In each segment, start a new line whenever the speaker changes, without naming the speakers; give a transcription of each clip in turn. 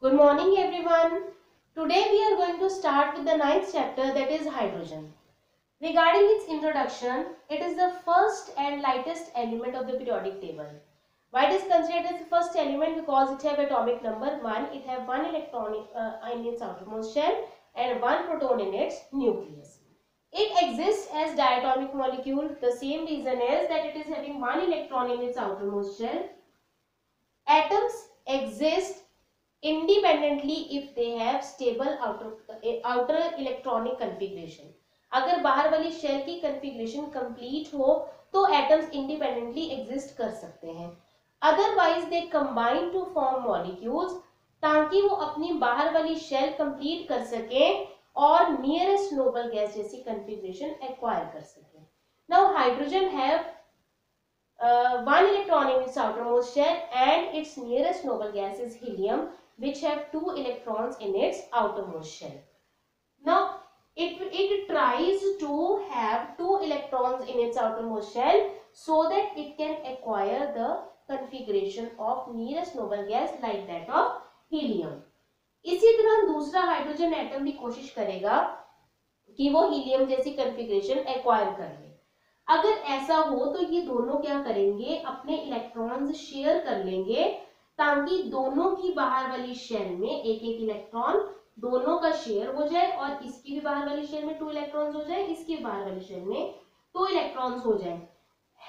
Good morning everyone. Today we are going to start with the ninth chapter, that is hydrogen. Regarding its introduction, it is the first and lightest element of the periodic table. Why it is considered as the first element? Because it have atomic number 1, it have one electron in its outermost shell and one proton in its nucleus. It exists as diatomic molecule. The same reason is that it is having one electron in its outermost shell. Atoms exist independently if they have stable outer electronic configuration. अगर बाहर वाली shell की configuration complete हो तो atoms independently exist कर सकते हैं. Otherwise they combine to form molecules ताकि वो अपनी बाहर वाली शेल complete कर सकें और nearest noble gas जैसी configuration acquire कर सकें. Now hydrogen have one electron in its outermost shell and its nearest noble gas is helium, which have two electrons in its outermost shell. Now it tries to have two electrons in its outermost shell so that it can acquire the configuration of nearest noble gas like that of helium. इसी तरह दूसरा hydrogen atom भी कोशिश करेगा कि वो helium जैसी configuration acquire कर ले. अगर ऐसा हो तो ये दोनों क्या करेंगे, अपने इलेक्ट्रॉन्स शेयर कर लेंगे ताकि दोनों की बाहर वाली शेल में एक एक इलेक्ट्रॉन दोनों का शेयर हो जाए और इसकी भी बाहर वाली शेल में 2 इलेक्ट्रॉन्स हो जाए, इसकी बाहर वाली शेल में 2 इलेक्ट्रॉन्स हो जाए.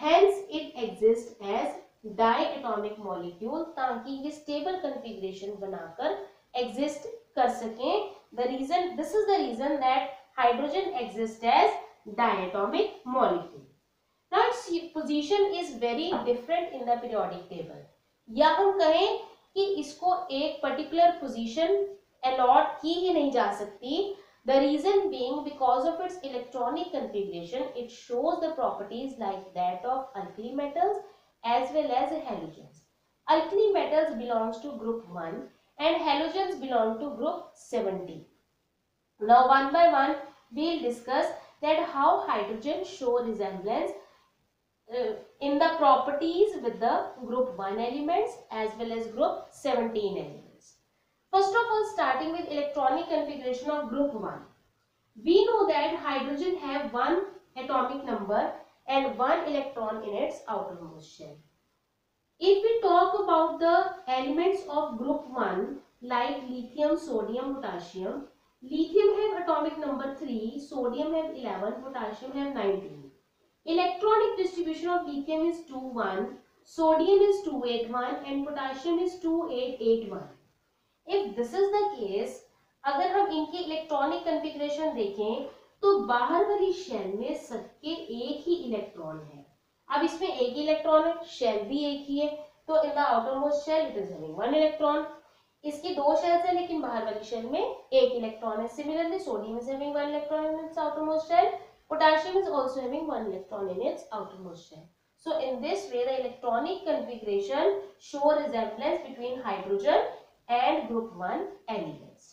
Hence it exist as diatomic molecule ताकि ये स्टेबल कन्फिग्रेशन बनाकर एग्जिस्ट कर सकें. This is the reason that hydrogen exist as diatomic molecule. Now its position is very different in the periodic table. या हम कहें कि इसको एक particular position allot की ही नहीं जा सकती. The reason being because of its electronic configuration, it shows the properties like that of alkali metals as well as halogens. Alkali metals belongs to group 1 and halogens belong to group 70. Now one by one we will discuss that how hydrogen show resemblance in the properties with the group 1 elements as well as group 17 elements. First of all, starting with electronic configuration of group 1. We know that hydrogen have one atomic number and one electron in its outermost shell. If we talk about the elements of group 1 like lithium, sodium, potassium, lithium have atomic number 3, sodium have 11, potassium have 19. Electronic distribution of lithium is 2-1, sodium is 2-8-1 and potassium is 2-8-8-1. If this is the case, अगर हम इनकी electronic configuration देखें तो बाहर वाली shell में सबके एक ही इलेक्ट्रॉन है. अब इसमें एक ही इलेक्ट्रॉन है, शेल भी एक ही है, तो in the outermost shell it is having one electron. इसकी दो शेल्स है लेकिन बाहर वाली शेल में एक इलेक्ट्रॉन है. Similarly sodium is having one electron in its outermost shell, potassium is also having one electron in its outermost shell. So in this way the electronic configuration show resemblance between hydrogen and group 1 elements.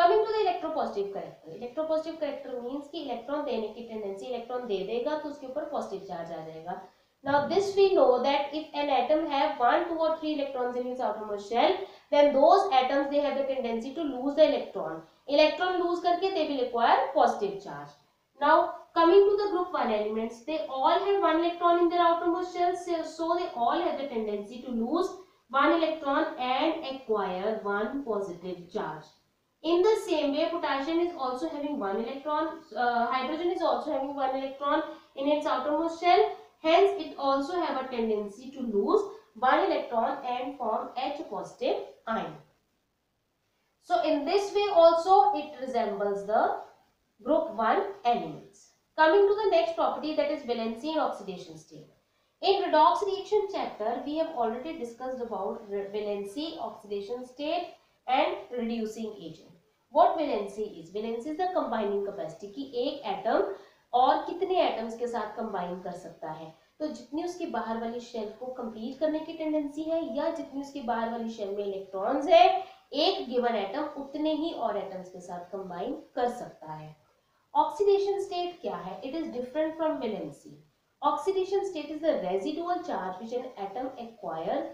Coming to the electropositive character. Electropositive character means कि electron देने की tendency, electron दे देगा तो उसके ऊपर positive charge आ जाएगा. Now this we know that if an atom have 1, 2 or 3 electrons in its outermost shell, then those atoms they have the tendency to lose the electron. Electron lose करके they will acquire positive charge. Now coming to the group 1 elements, they all have one electron in their outermost shells, so they all have the tendency to lose one electron and acquire one positive charge. In the same way, potassium is also having one electron, hydrogen is also having one electron in its outermost shell, hence it also have a tendency to lose one electron and form H positive ion. So in this way also it resembles the group 1 elements. Coming to the next property, that is valency and oxidation state. In redox reaction chapter, we have already discussed about valency, oxidation state and reducing agent. What valency is? Valency is the combining capacity कि एक atom और कितने atoms के साथ combine कर सकता है. तो जितनी उसकी बाहर वाली शेल को कंप्लीट करने की टेंडेंसी है या जितनी उसकी बाहर वाली शेल में इलेक्ट्रॉन्स है, एक गिवन एटम उतने ही और एटम्स के साथ कंबाइन कर सकता है. Oxidation state क्या है? It is different from valency. Oxidation state is the residual charge which an atom acquires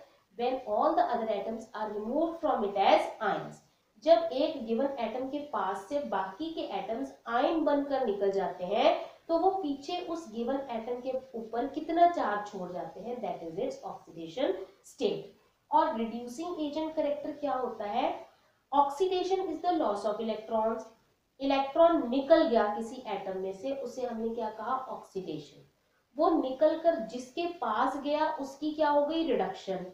when all the other atoms are removed from it as ions. जब एक गिवन एटम के पास से बाकी के एटम्स आयन बनकर निकल जाते हैं तो वो पीछे उस गिवन एटम के ऊपर कितना चार्ज छोड़ जाते हैं, that is its oxidation state. और रिड्यूसिंग एजेंट कैरेक्टर क्या होता है? Oxidation is the loss of electrons. Electron निकल गया किसी एटम में से, उसे हमने क्या कहा? ऑक्सीडेशन. वो निकल कर जिसके पास गया उसकी क्या हो गई? रिडक्शन.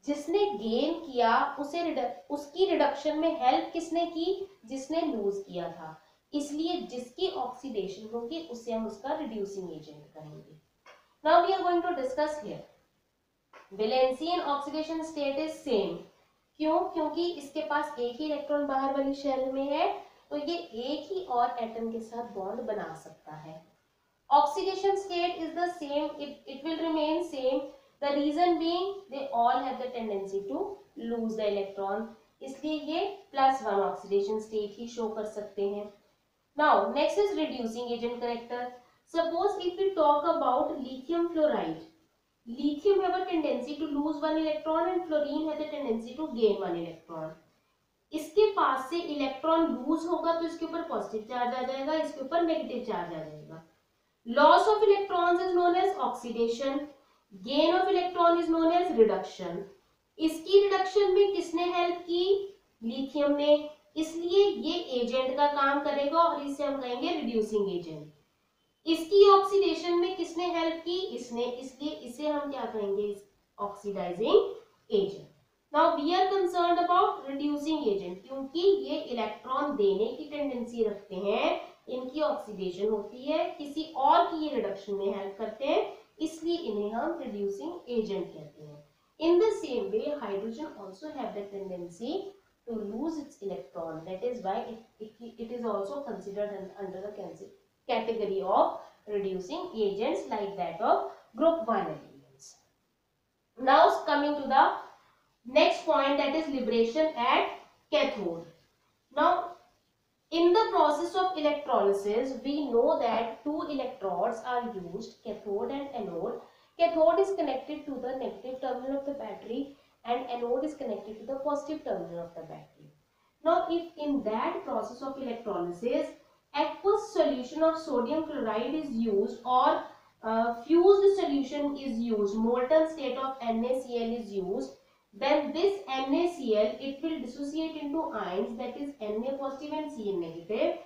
जिसने गेन किया उसकी रिडक्शन में हेल्प किसने की? जिसने लूज किया था. इसलिए जिसकी ऑक्सीडेशन होगी उसे हम उसका रिड्यूसिंग एजेंट कहेंगे. Now we are going to discuss here valency and oxidation state is same. क्यों? क्योंकि इसके पास एक ही इलेक्ट्रॉन बाहर वाली शेल में है तो ये एक ही और एटम के साथ बॉन्ड बना सकता है. Oxidation state is the same, it will remain same. The reason being they all have the tendency to lose the electron. इसलिए ये +1 ऑक्सीडेशन स्टेट ही शो कर सकते हैं. Now next is reducing agent character. Suppose if we talk about lithium fluoride. Lithium have a tendency to lose one electron and fluorine has a tendency to gain one electron. इसके पास से electron lose होगा तो इसके ऊपर positive charge आ जाएगा, इसके ऊपर negative charge आ जाएगा. Loss of electrons is known as oxidation. Gain of electron is known as reduction. इसकी रिडक्शन में किसने हेल्प की? लिथियम ने. इसलिए ये एजेंट का काम करेगा और इसे हम कहेंगे रिड्यूसिंग एजेंट. इसकी ऑक्सीडेशन में किसने हेल्प की? इसने. इसलिए इसे हम क्या कहेंगे? Oxidizing agent. Now we are concerned about reducing agent क्योंकि ये इलेक्ट्रॉन देने की टेंडेंसी रखते हैं, इनकी ऑक्सीडेशन होती है, किसी और की ये रिडक्शन में हेल्प करते हैं, इसलिए इन्हें हम रिड्यूसिंग एजेंट कहते हैं. In the same way hydrogen also have the tendency to lose its electron. That is why it is also considered under the category of reducing agents like that of group 1 elements. Now coming to the next point, that is liberation at cathode. Now in the process of electrolysis, we know that two electrodes are used, cathode and anode. Cathode is connected to the negative terminal of the battery and anode is connected to the positive terminal of the battery. Now, if in that process of electrolysis, aqueous solution of sodium chloride is used or fused solution is used, molten state of NaCl is used, then this NaCl, it will dissociate into ions, that is Na positive and Cl negative.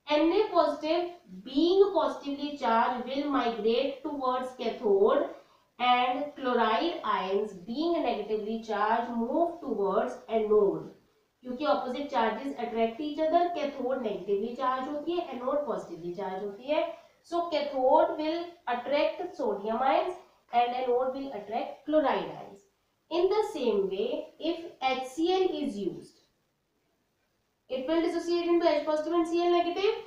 Na positive being positively charged will migrate towards cathode and chloride ions being negatively charged move towards anode. क्योंकि opposite charges attract each other, cathode negatively charged होती है, anode positively charged होती है. So cathode will attract sodium ions and anode will attract chloride ions. In the same way, if HCl is used, it will dissociate into H positive and Cl negative.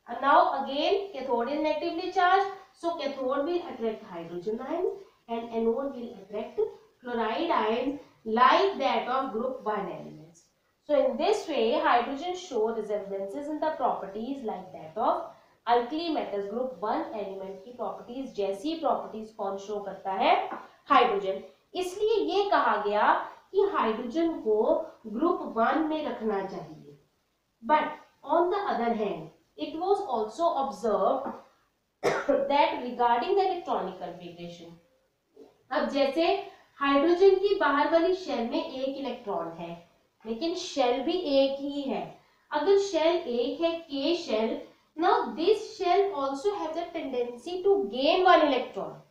And now again cathode is negatively charged, so cathode will attract hydrogen ions and anode will attract chloride ions like that of group 1 elements. So in this way, hydrogen show resemblances in the properties like that of alkali metals. Group 1 element की properties जैसी properties कौन show करता है? Hydrogen. इसलिए ये कहा गया कि हाइड्रोजन को ग्रुप 1 में रखना चाहिए. But on the other hand it was also observed that regarding the electronic configuration. अब जैसे हाइड्रोजन की बाहर वाली शेल में एक इलेक्ट्रॉन है लेकिन शेल भी एक ही है. अगर शेल एक है, K shell, now this shell also has a tendency to gain one electron.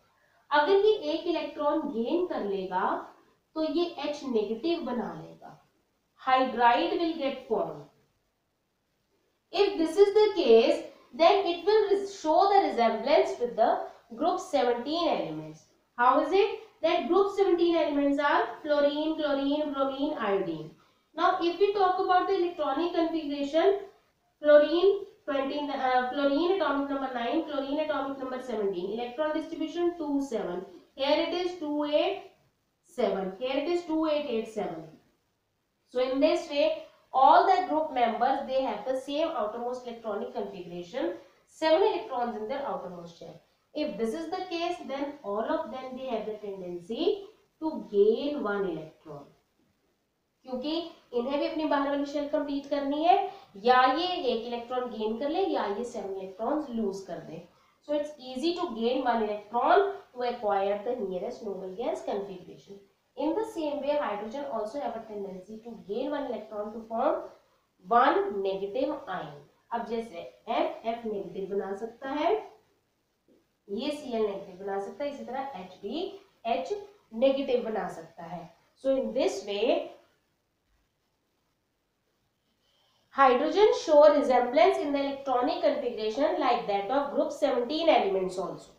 अगर ये एक इलेक्ट्रॉन गेन कर लेगा तो ये H नेगेटिव बना लेगा, hydride will get form. If this is the case, then it will show the resemblance with the group 17 elements. How is it? That group 17 elements are fluorine, chlorine, bromine, iodine. Now if we talk about the electronic configuration, fluorine atomic number 9, chlorine atomic number 17, electron distribution 2 7. Here it is 2 8 7, here it is 2 8 8 7. So in this way all the group members, they have the same outermost electronic configuration, 7 electrons in their outermost shell. If this is the case, then all of them, they have the tendency to gain 1 electron, क्योंकि इन्हें भी अपनी बाहर वाली shell complete करनी है, या ये 1 इलेक्ट्रॉन गेन कर ले या ये 7 इलेक्ट्रॉन्स लूज कर दे. So it's easy to gain 1 electron to acquire the nearest noble gas configuration. In the same way, hydrogen also have a tendency to gain 1 electron to form 1 negative ion. अब जैसे F negative बना सकता है, ये Cl negative बना सकता है, इसी तरह H भी H नेगेटिव बना सकता है. So in this way, hydrogen show resemblance in the electronic configuration like that of group 17 elements also.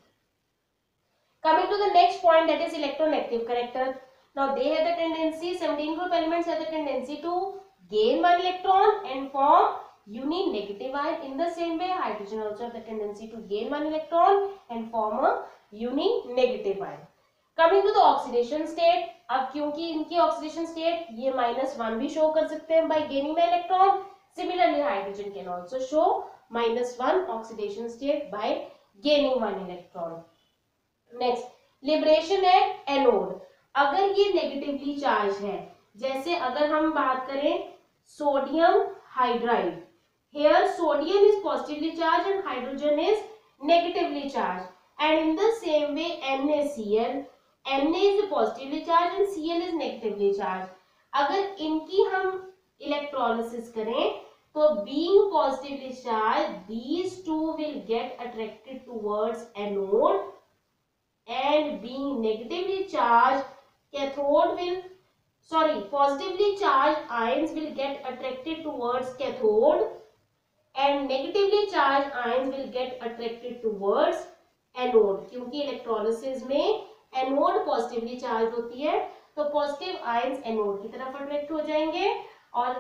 Coming to the next point, that is electronegative character. Now they have the tendency, 17 group elements have the tendency to gain 1 electron and form unique negative ion. In the same way, hydrogen also have the tendency to gain 1 electron and form a unique negative ion. Coming to the oxidation state, अब क्योंकि इनकी oxidation state ये -1 भी show कर सकते हैं by gaining the electron. Similarly, hydrogen can also show -1 oxidation state by gaining 1 electron. Next, liberation at anode. अगर ये negatively charged है, जैसे अगर हम बात करें sodium hydride, here sodium is positively charged and hydrogen is negatively charged, and in the same way NaCl, Na is positively charged and Cl is negatively charged. अगर इनकी हम इलेक्ट्रोलिसिस करें तो being positively charged, these two will get attracted towards anode, and being negatively charged, positively charged ions will get attracted towards cathode, and negatively charged ions will get attracted towards anode. क्योंकि electrolysis में anode positively charge होती है, तो positive ions anode की तरफ attract हो जाएंगे और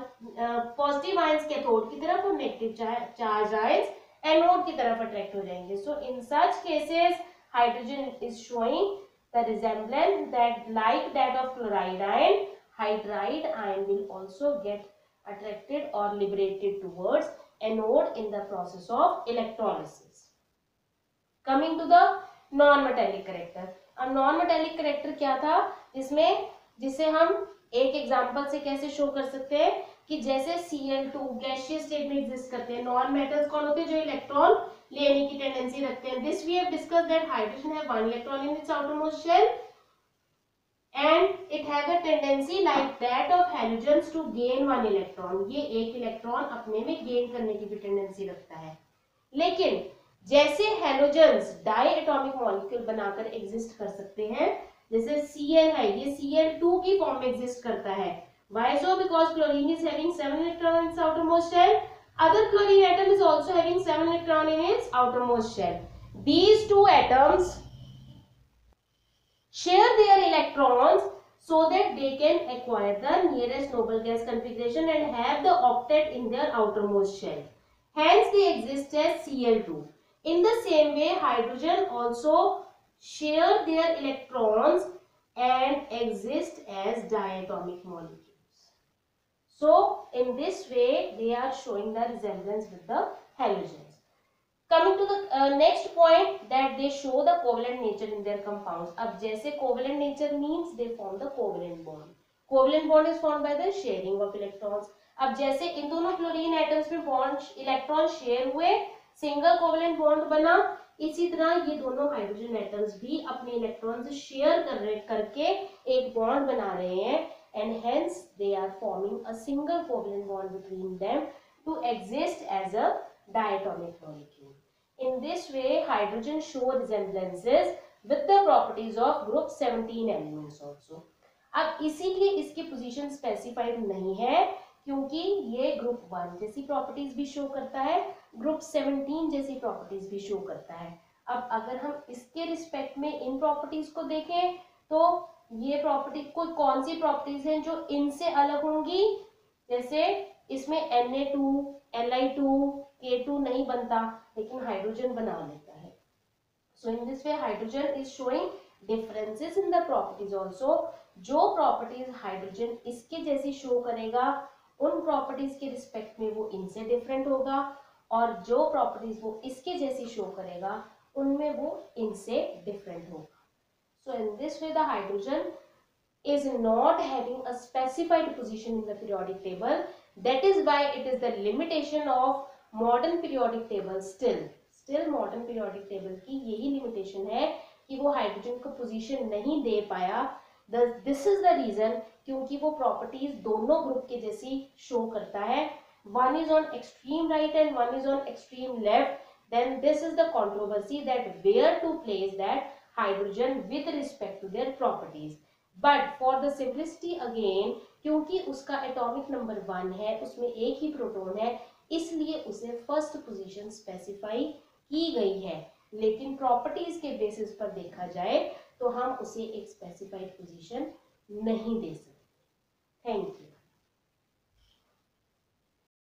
पॉजिटिव आयंस कैथोड की तरफ और नेगेटिव चार्ज आयंस एनोड की तरफ अट्रैक्ट हो जाएंगे. So in such cases hydrogen is showing the resemblance that like that of chloride ion, hydride ion will also get attracted or liberated towards anode in the process of electrolysis. Coming to the non-metallic character. अब non-metallic character क्या था, जिसे हम एक example से कैसे show कर सकते हैं कि जैसे Cl2 गैसियस स्टेट में एग्जिस्ट करते हैं. नॉन मेटल्स कौन होते हैं, जो इलेक्ट्रॉन लेने की टेंडेंसी रखते हैं. This we have discussed that hydrogen have 1 electron in its outermost shell and it has a tendency like that of halogens to gain 1 electron. ये एक इलेक्ट्रॉन अपने में गेन करने की भी टेंडेंसी रखता है. लेकिन जैसे हेलोजेंस डाई एटॉमिक मॉलिक्यूल बनाकर एग्जिस्ट कर सकते हैं, जैसे Cl है, ये Cl2 की फॉर्म में एग्जिस्ट करता है. Why so? Because chlorine is having 7 electron in its outermost shell. Other chlorine atom is also having 7 electron in its outermost shell. These two atoms share their electrons so that they can acquire the nearest noble gas configuration and have the octet in their outermost shell. Hence they exist as Cl2. In the same way, hydrogen also share their electrons and exist as diatomic molecules. So in this way they are showing the resemblance with the halogens. Coming to the next point, that they show the covalent nature in their compounds. अब जैसे covalent nature means they form the covalent bond. Covalent bond is formed by the sharing of electrons. अब जैसे इन दोनों chlorine atoms में bond electron share हुए, single covalent bond बना, इसी तरह ये दोनों हाइड्रोजन एटम्स भी अपने इलेक्ट्रॉन्स शेयर करके एक बॉन्ड बना रहे हैं, and hence they are forming a single covalent bond between them to exist as a diatomic molecule. In this way, hydrogen show resemblances with the properties of group 17 elements also. अब इसीलिए इसकी position specified नहीं है, क्योंकि ये group 1 जैसी properties भी show करता है, ग्रुप 17 जैसी प्रॉपर्टीज भी शो करता है. अब अगर हम इसके रिस्पेक्ट में इन प्रॉपर्टीज को देखें तो ये प्रॉपर्टी कौन सी प्रॉपर्टीज हैं जो इनसे अलग होंगी. जैसे इसमें Na2, Li2, K2 नहीं बनता, लेकिन हाइड्रोजन बना लेता है. So in this way hydrogen is showing differences in the properties also. जो प्रॉपर्टीज हाइड्रोजन इसके जैसी शो करेगा, उन प्रॉपर्टीज के रिस्पेक्ट में वो इनसे डिफरेंट होगा, और जो प्रॉपर्टीज वो इसके जैसी शो करेगा उनमें वो इनसे डिफरेंट होगा. So in this way the hydrogen is not having a specified position in the periodic table. That is why it is the limitation of modern periodic table. Still modern periodic table की यही limitation है कि वो hydrogen को position नहीं दे पाया. This is the reason, क्योंकि वो प्रॉपर्टीज दोनों ग्रुप के जैसी शो करता है. One is on extreme right and one is on extreme left. then this is the controversy that where to place that hydrogen with respect to their properties. but for the simplicity again, क्योंकि उसका atomic number 1 है, उसमें एक ही proton है, इसलिए उसे first position specify की गई है. लेकिन प्रॉपर्टीज के बेसिस पर देखा जाए तो हम उसे एक स्पेसिफाइड पोजीशन नहीं दे सकते. Thank you.